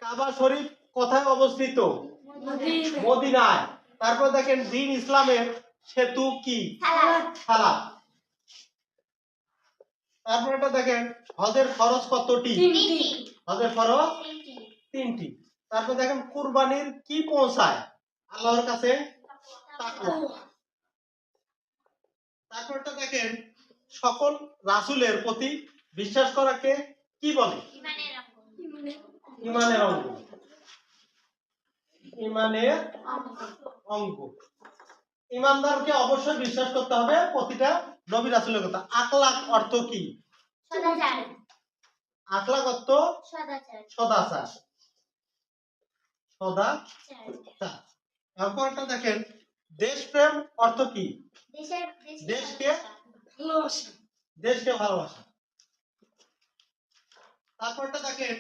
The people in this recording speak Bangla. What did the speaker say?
কাবা শরীফ কোথায় অবস্থিত? মদিনায়। তারপর দেখেন দ্বীন ইসলামের সেতু কি? সালাত। তারপর এটা দেখেন হজের ফরজ কতটি? হজের ফরজ তিনটি। তারপর দেখেন কুরবানির কি পৌঁছায় আল্লাহর কাছে? তাকওয়া। তারপরটা দেখেন সকল রাসূলের প্রতি বিশ্বাস করাকে কি বলে? ঈমানের অঙ্গ। ঈমানের অঙ্গ। ঈমানদারকে অবশ্যই বিশ্বাস করতে হবে প্রতিটা নবী রাসূলের কথা। আখলাক অর্থ কি? সদাচার। আখলাক অর্থ সদাচার। সদাচার। তারপরটা দেখেন দেশপ্রেম অর্থ কি? দেশকে ভালোবাসা। দেশকে ভালোবাসা। তারপরটা দেখেন